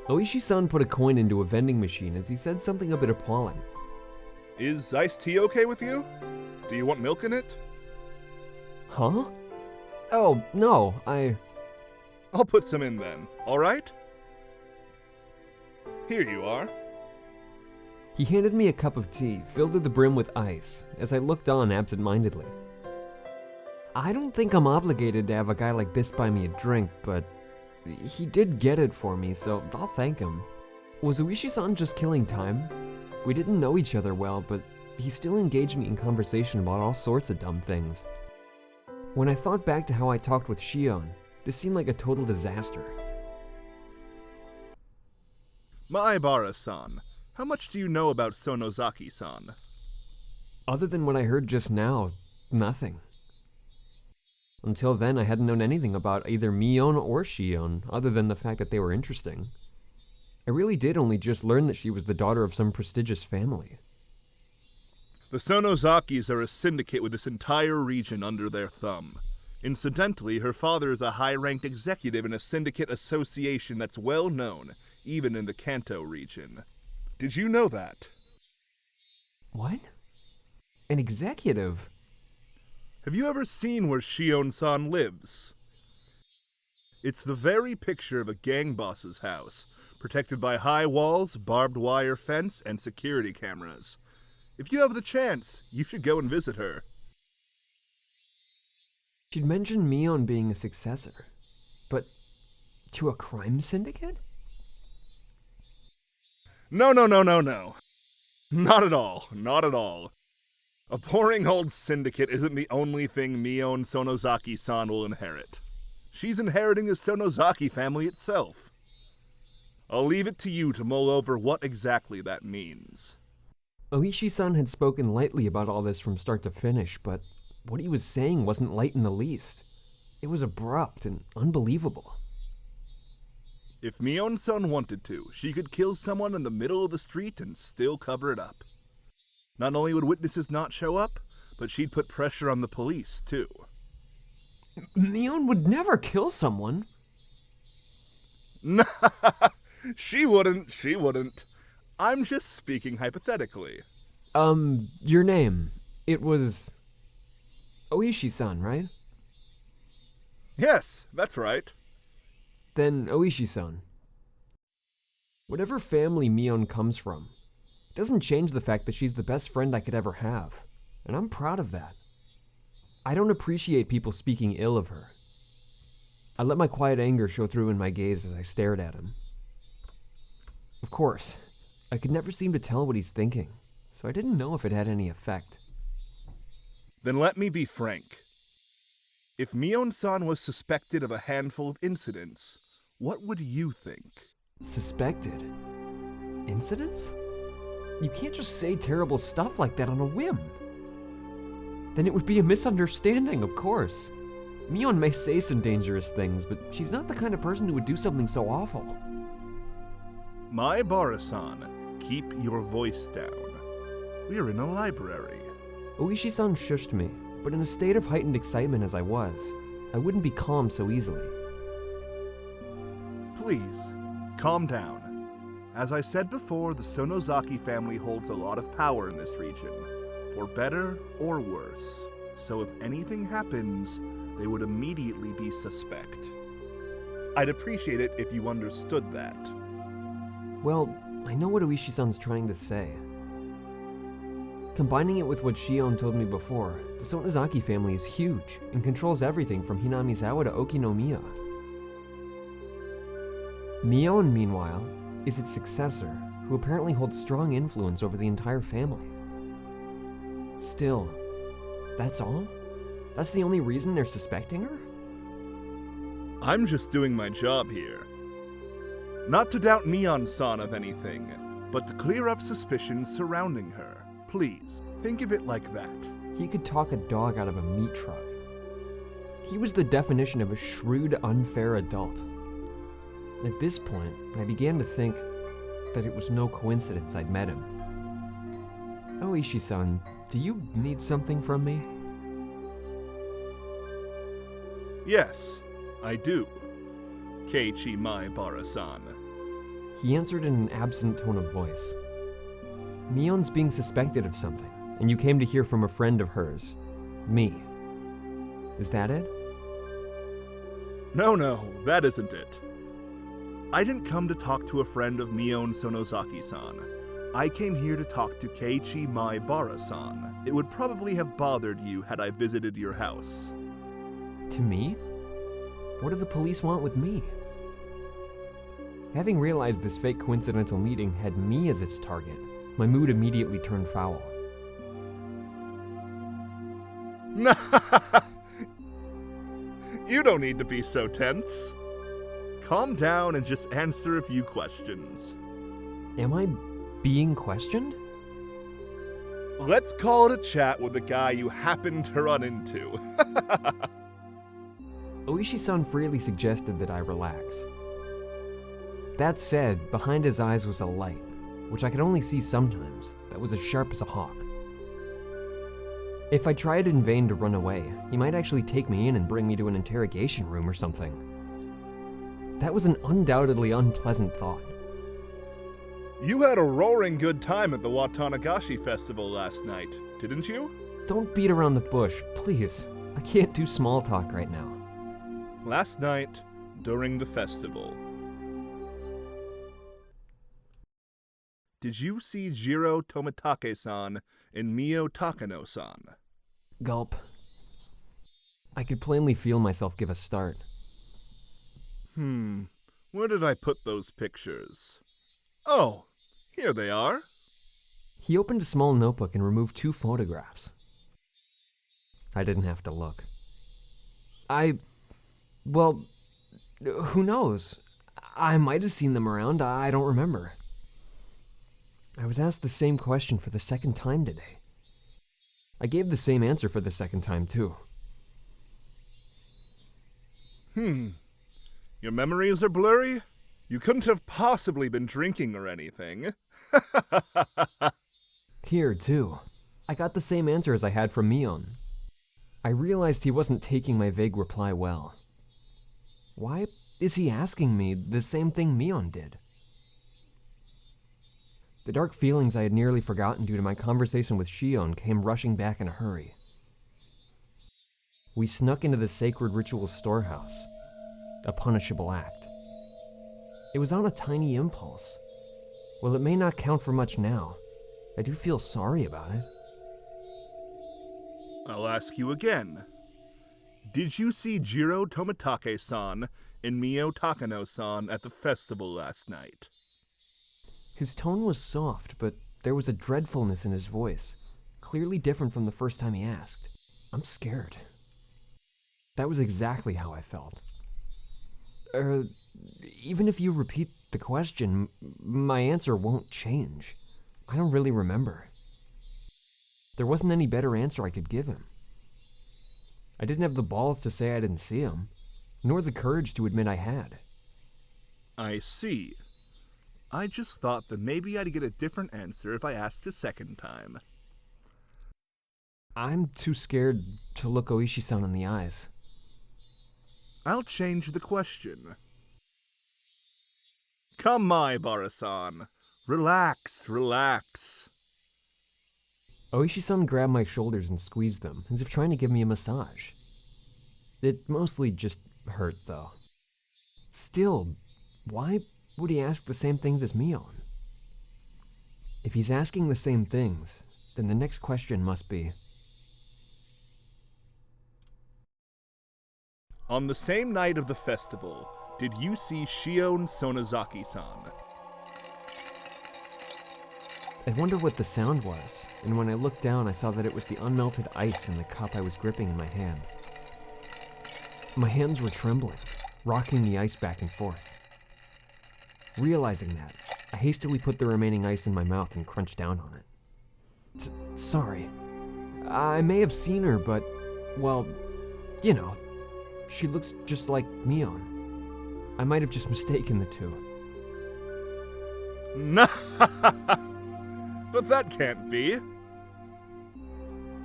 Oishi-san put a coin into a vending machine as he said something a bit appalling. Is iced tea okay with you? Do you want milk in it? Huh? Oh, no, I'll put some in then, alright? Here you are. He handed me a cup of tea, filled to the brim with ice, as I looked on absent-mindedly. I don't think I'm obligated to have a guy like this buy me a drink, but he did get it for me, so I'll thank him. Was Oishi-san just killing time? We didn't know each other well, but he still engaged me in conversation about all sorts of dumb things. When I thought back to how I talked with Shion, this seemed like a total disaster. Maibara-san, how much do you know about Sonozaki-san? Other than what I heard just now, nothing. Until then, I hadn't known anything about either Mion or Shion, other than the fact that they were interesting. I really did only just learn that she was the daughter of some prestigious family. The Sonozakis are a syndicate with this entire region under their thumb. Incidentally, her father is a high-ranked executive in a syndicate association that's well known, even in the Kanto region. Did you know that? What? An executive? Have you ever seen where Shion-san lives? It's the very picture of a gang boss's house, protected by high walls, barbed wire fence, and security cameras. If you have the chance, you should go and visit her. She'd mentioned Mion being a successor, but to a crime syndicate? No. Not at all, not at all. A boring old syndicate isn't the only thing Mion Sonozaki-san will inherit. She's inheriting the Sonozaki family itself. I'll leave it to you to mull over what exactly that means. Oishi-san had spoken lightly about all this from start to finish, but what he was saying wasn't light in the least. It was abrupt and unbelievable. If Mion-san wanted to, she could kill someone in the middle of the street and still cover it up. Not only would witnesses not show up, but she'd put pressure on the police, too. Mion would never kill someone. She wouldn't. I'm just speaking hypothetically. Your name. It was Oishi-san, right? Yes, that's right. Then Oishi-san. Whatever family Mion comes from, doesn't change the fact that she's the best friend I could ever have, and I'm proud of that. I don't appreciate people speaking ill of her. I let my quiet anger show through in my gaze as I stared at him. Of course, I could never seem to tell what he's thinking, so I didn't know if it had any effect. Then let me be frank. If Mion-san was suspected of a handful of incidents, what would you think? Suspected? Incidents? You can't just say terrible stuff like that on a whim. Then it would be a misunderstanding, of course. Mion may say some dangerous things, but she's not the kind of person who would do something so awful. Maibara-san, keep your voice down. We're in a library. Oishi-san shushed me, but in a state of heightened excitement as I was, I wouldn't be calm so easily. Please, calm down. As I said before, the Sonozaki family holds a lot of power in this region, for better or worse. So if anything happens, they would immediately be suspect. I'd appreciate it if you understood that. Well, I know what Oishi-san's trying to say. Combining it with what Shion told me before, the Sonozaki family is huge and controls everything from Hinamizawa to Okinomiya. Mion, meanwhile, is its successor, who apparently holds strong influence over the entire family. Still, that's all? That's the only reason they're suspecting her? I'm just doing my job here. Not to doubt Mion-san of anything, but to clear up suspicions surrounding her. Please, think of it like that. He could talk a dog out of a meat truck. He was the definition of a shrewd, unfair adult. At this point, I began to think that it was no coincidence I'd met him. Oishi-san, do you need something from me? Yes, I do. Keiichi Maibara-san. He answered in an absent tone of voice. Mion's being suspected of something, and you came to hear from a friend of hers. Me. Is that it? No, that isn't it. I didn't come to talk to a friend of Mion Sonozaki-san. I came here to talk to Keiichi Maibara-san. It would probably have bothered you had I visited your house. To me? What do the police want with me? Having realized this fake coincidental meeting had me as its target, my mood immediately turned foul. You don't need to be so tense. Calm down and just answer a few questions. Am I being questioned? Let's call it a chat with the guy you happened to run into. Oishi-san freely suggested that I relax. That said, behind his eyes was a light, which I could only see sometimes, that was as sharp as a hawk. If I tried in vain to run away, he might actually take me in and bring me to an interrogation room or something. That was an undoubtedly unpleasant thought. You had a roaring good time at the Watanagashi Festival last night, didn't you? Don't beat around the bush, please. I can't do small talk right now. Last night, during the festival. Did you see Jiro Tomitake-san and Mio Takano-san? Gulp. I could plainly feel myself give a start. Where did I put those pictures? Oh, here they are. He opened a small notebook and removed 2 photographs. I didn't have to look. Well, who knows? I might have seen them around, I don't remember. I was asked the same question for the second time today. I gave the same answer for the second time, too. Your memories are blurry? You couldn't have possibly been drinking or anything. Here, too. I got the same answer as I had from Mion. I realized he wasn't taking my vague reply well. Why is he asking me the same thing Mion did? The dark feelings I had nearly forgotten due to my conversation with Shion came rushing back in a hurry. We snuck into the sacred ritual storehouse, a punishable act. It was on a tiny impulse. While it may not count for much now, I do feel sorry about it. I'll ask you again. Did you see Jiro Tomitake-san and Mio Takano-san at the festival last night? His tone was soft, but there was a dreadfulness in his voice, clearly different from the first time he asked. I'm scared. That was exactly how I felt. Even if you repeat the question, my answer won't change. I don't really remember. There wasn't any better answer I could give him. I didn't have the balls to say I didn't see him, nor the courage to admit I had. I see. I just thought that maybe I'd get a different answer if I asked a second time. I'm too scared to look Oishi-san in the eyes. I'll change the question. Come, Maibara-san. Relax. Oishi-san grabbed my shoulders and squeezed them, as if trying to give me a massage. It mostly just hurt, though. Still, why would he ask the same things as Mion? If he's asking the same things, then the next question must be... On the same night of the festival, did you see Shion Sonozaki-san? I wonder what the sound was, and when I looked down, I saw that it was the unmelted ice in the cup I was gripping in my hands. My hands were trembling, rocking the ice back and forth. Realizing that, I hastily put the remaining ice in my mouth and crunched down on it. Sorry. I may have seen her, but, well, you know, she looks just like Mion. I might have just mistaken the two. But that can't be.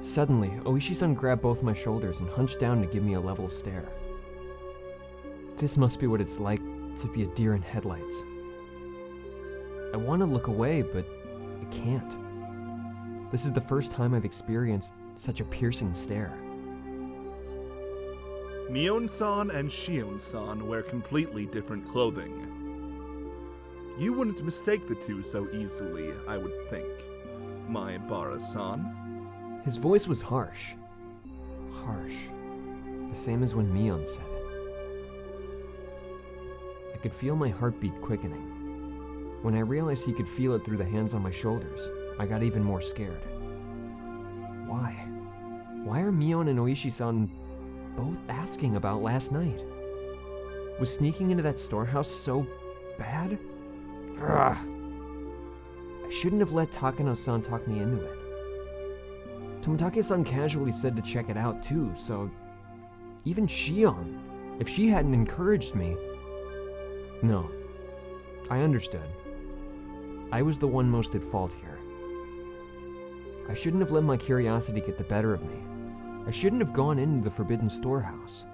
Suddenly, Oishi-san grabbed both my shoulders and hunched down to give me a level stare. This must be what it's like to be a deer in headlights. I want to look away, but I can't. This is the first time I've experienced such a piercing stare. Mion-san and Shion-san wear completely different clothing. You wouldn't mistake the two so easily, I would think, my Bara-san. His voice was harsh. Harsh. The same as when Mion said it. I could feel my heartbeat quickening. When I realized he could feel it through the hands on my shoulders, I got even more scared. Why? Why are Mion and Oishi-san both asking about last night? Was sneaking into that storehouse so bad? Ugh. I shouldn't have let Takano-san talk me into it. Tomitake-san casually said to check it out too, so even Shion, if she hadn't encouraged me... No, I understood. I was the one most at fault here. I shouldn't have let my curiosity get the better of me. I shouldn't have gone into the forbidden storehouse.